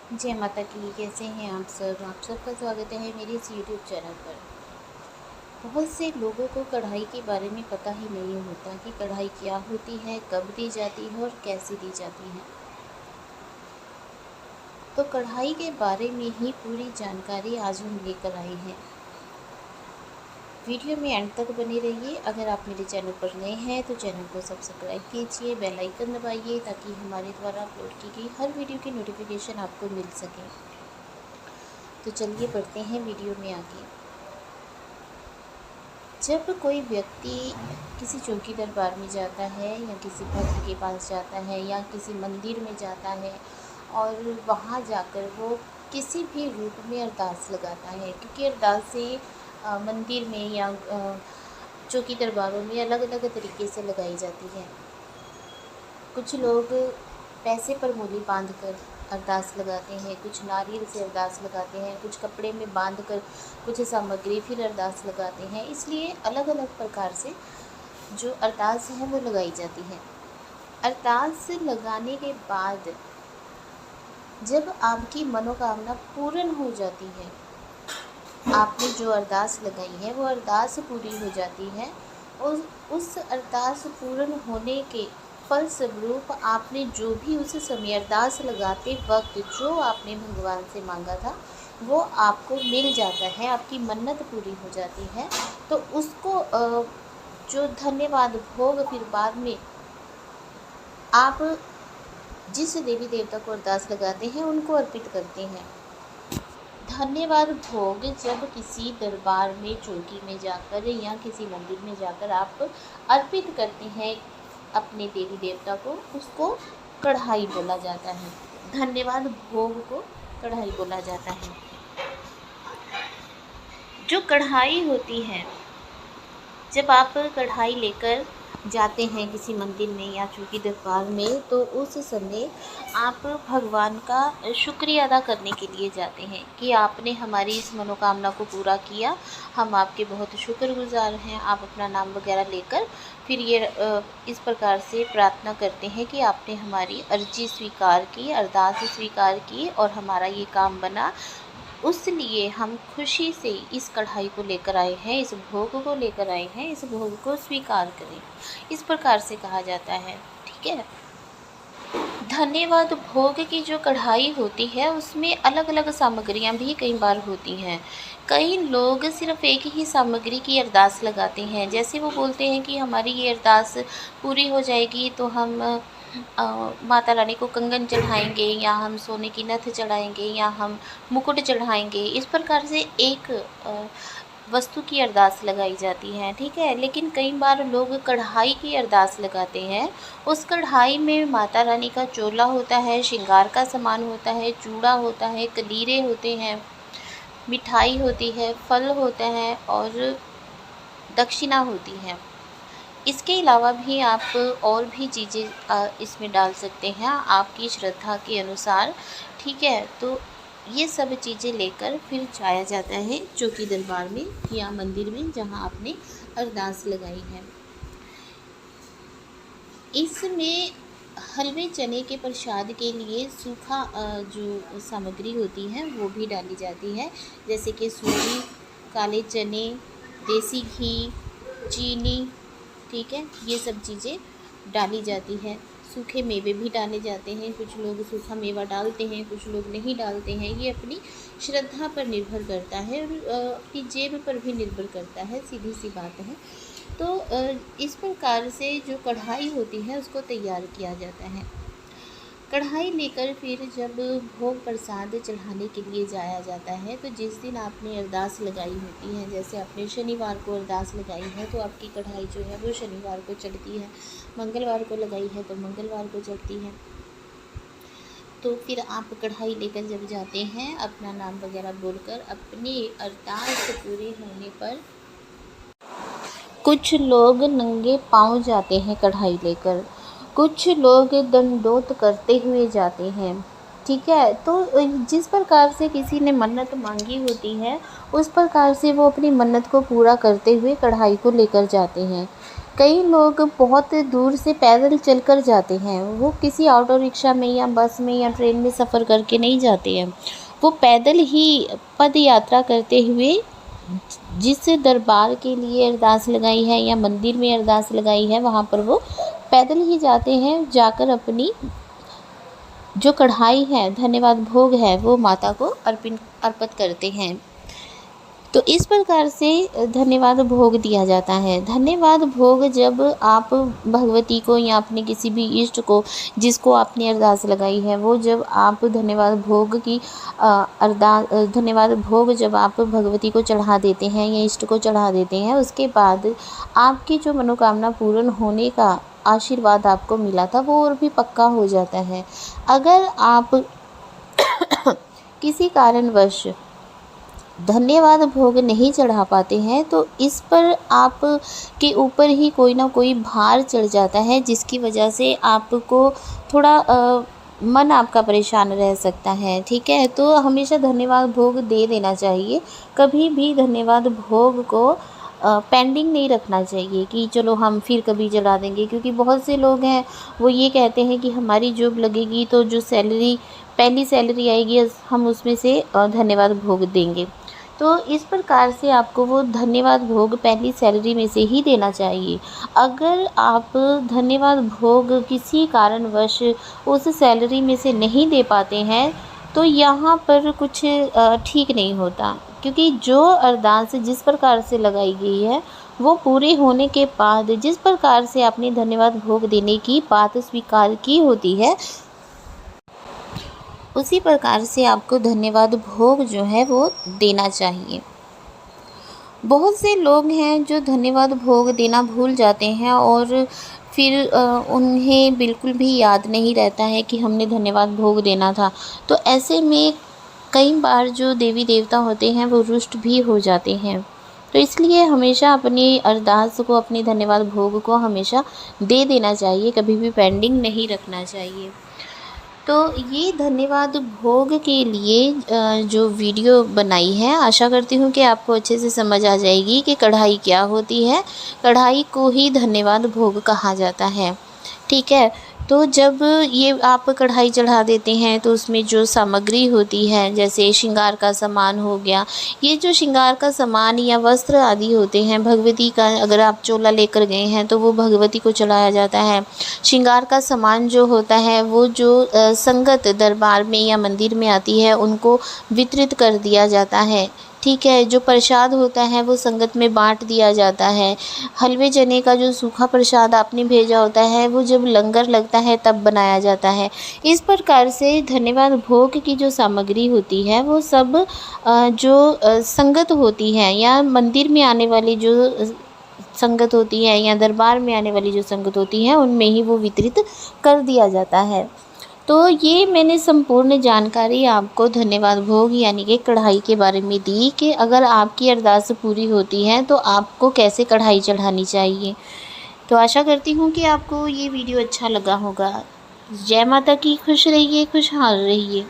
जय माता की। कैसे हैं आप सब? आप सबका स्वागत है मेरे इस यूट्यूब चैनल पर। बहुत से लोगों को कढ़ाई के बारे में पता ही नहीं होता कि कढ़ाई क्या होती है, कब दी जाती है और कैसे दी जाती है। तो कढ़ाई के बारे में ही पूरी जानकारी आज हम लेकर आए हैं। वीडियो में एंड तक बने रहिए। अगर आप मेरे चैनल पर नए हैं तो चैनल को सब्सक्राइब कीजिए, बेल आइकन दबाइए ताकि हमारे द्वारा अपलोड की गई हर वीडियो की नोटिफिकेशन आपको मिल सके। तो चलिए बढ़ते हैं वीडियो में आगे। जब कोई व्यक्ति किसी चौकी दरबार में जाता है या किसी भक्त के पास जाता है या किसी मंदिर में जाता है और वहाँ जाकर वो किसी भी रूप में अरदास लगाता है, क्योंकि अरदासें मंदिर में या चौकी दरबारों में अलग अलग तरीके से लगाई जाती हैं। कुछ लोग पैसे पर मूली बांध कर अरदास लगाते हैं, कुछ नारियल से अरदास लगाते हैं, कुछ कपड़े में बांध कर कुछ सामग्री फिर अरदास लगाते हैं। इसलिए अलग अलग प्रकार से जो अरदास है वो लगाई जाती है। अरदास लगाने के बाद जब आपकी मनोकामना पूर्ण हो जाती है, आपने जो अरदास लगाई है वो अरदास पूरी हो जाती है और उस अरदास पूर्ण होने के फलस्वरूप आपने जो भी उस समय अरदास लगाते वक्त जो आपने भगवान से मांगा था वो आपको मिल जाता है, आपकी मन्नत पूरी हो जाती है। तो उसको जो धन्यवाद भोग फिर बाद में आप जिस देवी देवता को अरदास लगाते हैं उनको अर्पित करते हैं। धन्यवाद भोग जब किसी दरबार में, चौकी में जाकर या किसी मंदिर में जाकर आप अर्पित करते हैं अपने देवी देवता को, उसको कढ़ाई बोला जाता है। धन्यवाद भोग को कढ़ाई बोला जाता है। जो कढ़ाई होती है, जब आप कढ़ाई लेकर जाते हैं किसी मंदिर में या चौकी दरबार में, तो उस समय आप भगवान का शुक्रिया अदा करने के लिए जाते हैं कि आपने हमारी इस मनोकामना को पूरा किया, हम आपके बहुत शुक्रगुजार हैं। आप अपना नाम वगैरह लेकर फिर ये इस प्रकार से प्रार्थना करते हैं कि आपने हमारी अर्जी स्वीकार की, अरदास स्वीकार की और हमारा ये काम बना। उसलिए हम खुशी से इस कढ़ाई को लेकर आए हैं, इस भोग को लेकर आए हैं, इस भोग को स्वीकार करें। इस प्रकार से कहा जाता है, ठीक है। धन्यवाद भोग की जो कढ़ाई होती है उसमें अलग अलग सामग्रियां भी कई बार होती हैं। कई लोग सिर्फ एक ही सामग्री की अरदास लगाते हैं। जैसे वो बोलते हैं कि हमारी ये अरदास पूरी हो जाएगी तो हम माता रानी को कंगन चढ़ाएंगे या हम सोने की नथ चढ़ाएंगे या हम मुकुट चढ़ाएंगे। इस प्रकार से एक वस्तु की अरदास लगाई जाती है, ठीक है। लेकिन कई बार लोग कढ़ाई की अरदास लगाते हैं। उस कढ़ाई में माता रानी का चोला होता है, श्रृंगार का सामान होता है, चूड़ा होता है, कलीरे होते हैं, मिठाई होती है, फल होता है और दक्षिणा होती है। इसके अलावा भी आप और भी चीज़ें इसमें डाल सकते हैं आपकी श्रद्धा के अनुसार, ठीक है। तो ये सब चीज़ें लेकर फिर जाया जाता है चौकी दरबार में या मंदिर में जहाँ आपने अरदास लगाई है। इसमें हलवे चने के प्रसाद के लिए सूखा जो सामग्री होती है वो भी डाली जाती है, जैसे कि सूजी, काले चने, देसी घी, चीनी, ठीक है। ये सब चीज़ें डाली जाती है। सूखे मेवे भी डाले जाते हैं। कुछ लोग सूखा मेवा डालते हैं, कुछ लोग नहीं डालते हैं। ये अपनी श्रद्धा पर निर्भर करता है और अपनी जेब पर भी निर्भर करता है, सीधी सी बात है। तो इस प्रकार से जो कढ़ाई होती है उसको तैयार किया जाता है। कढ़ाई लेकर फिर जब भोग प्रसाद चढ़ाने के लिए जाया जाता है, तो जिस दिन आपने अरदास लगाई होती है, जैसे आपने शनिवार को अरदास लगाई है तो आपकी कढ़ाई जो है वो शनिवार को चढ़ती है, मंगलवार को लगाई है तो मंगलवार को चढ़ती है। तो फिर आप कढ़ाई लेकर जब जाते हैं, अपना नाम वगैरह बोलकर, अपनी अरदास पूरे होने पर कुछ लोग नंगे पाँव जाते हैं कढ़ाई लेकर, कुछ लोग दंडोत करते हुए जाते हैं, ठीक है। तो जिस प्रकार से किसी ने मन्नत मांगी होती है, उस प्रकार से वो अपनी मन्नत को पूरा करते हुए कढ़ाई को लेकर जाते हैं। कई लोग बहुत दूर से पैदल चलकर जाते हैं, वो किसी ऑटो रिक्शा में या बस में या ट्रेन में सफ़र करके नहीं जाते हैं। वो पैदल ही पद यात्रा करते हुए जिस दरबार के लिए अरदास लगाई है या मंदिर में अरदास लगाई है, वहाँ पर वो पैदल ही जाते हैं। जाकर अपनी जो कढ़ाई है, धन्यवाद भोग है, वो माता को अर्पित करते हैं। तो इस प्रकार से धन्यवाद भोग दिया जाता है। धन्यवाद भोग जब आप भगवती को या अपने किसी भी इष्ट को, जिसको आपने अरदास लगाई है, वो जब आप धन्यवाद भोग की धन्यवाद भोग जब आप भगवती को चढ़ा देते हैं या इष्ट को चढ़ा देते हैं, उसके बाद आपकी जो मनोकामना पूर्ण होने का आशीर्वाद आपको मिला था, वो और भी पक्का हो जाता है। अगर आप किसी कारणवश धन्यवाद भोग नहीं चढ़ा पाते हैं, तो इस पर आप के ऊपर ही कोई ना कोई भार चढ़ जाता है, जिसकी वजह से आपको थोड़ा मन आपका परेशान रह सकता है। ठीक है, तो हमेशा धन्यवाद भोग दे देना चाहिए। कभी भी धन्यवाद भोग को पेंडिंग नहीं रखना चाहिए कि चलो हम फिर कभी चढ़ा देंगे, क्योंकि बहुत से लोग हैं वो ये कहते हैं कि हमारी जॉब लगेगी तो जो पहली सैलरी आएगी हम उसमें से धन्यवाद भोग देंगे। तो इस प्रकार से आपको वो धन्यवाद भोग पहली सैलरी में से ही देना चाहिए। अगर आप धन्यवाद भोग किसी कारणवश उस सैलरी में से नहीं दे पाते हैं, तो यहाँ पर कुछ ठीक नहीं होता, क्योंकि जो अरदास जिस प्रकार से लगाई गई है, वो पूरे होने के बाद जिस प्रकार से आपने धन्यवाद भोग देने की बात स्वीकार की होती है, उसी प्रकार से आपको धन्यवाद भोग जो है वो देना चाहिए। बहुत से लोग हैं जो धन्यवाद भोग देना भूल जाते हैं और फिर उन्हें बिल्कुल भी याद नहीं रहता है कि हमने धन्यवाद भोग देना था। तो ऐसे में कई बार जो देवी देवता होते हैं वो रुष्ट भी हो जाते हैं। तो इसलिए हमेशा अपनी अरदास को, अपनी धन्यवाद भोग को हमेशा दे देना चाहिए, कभी भी पेंडिंग नहीं रखना चाहिए। तो ये धन्यवाद भोग के लिए जो वीडियो बनाई है, आशा करती हूँ कि आपको अच्छे से समझ आ जाएगी कि कढ़ाई क्या होती है। कढ़ाई को ही धन्यवाद भोग कहा जाता है। ठीक है, तो जब ये आप कढ़ाई चढ़ा देते हैं तो उसमें जो सामग्री होती है, जैसे श्रृंगार का सामान हो गया, ये जो श्रृंगार का सामान या वस्त्र आदि होते हैं, भगवती का अगर आप चोला लेकर गए हैं तो वो भगवती को चढ़ाया जाता है। श्रृंगार का सामान जो होता है वो जो संगत दरबार में या मंदिर में आती है, उनको वितरित कर दिया जाता है। ठीक है, जो प्रसाद होता है वो संगत में बांट दिया जाता है। हलवे चने का जो सूखा प्रसाद आपने भेजा होता है, वो जब लंगर लगता है तब बनाया जाता है। इस प्रकार से धन्यवाद भोग की जो सामग्री होती है वो सब जो संगत होती है या मंदिर में आने वाली जो संगत होती है या दरबार में आने वाली जो संगत होती है, उनमें ही वो वितरित कर दिया जाता है। तो ये मैंने संपूर्ण जानकारी आपको धन्यवाद भोग यानी कि कढ़ाई के बारे में दी कि अगर आपकी अरदास पूरी होती है तो आपको कैसे कढ़ाई चढ़ानी चाहिए। तो आशा करती हूँ कि आपको ये वीडियो अच्छा लगा होगा। जय माता की, खुश रहिए, खुशहाल रहिए।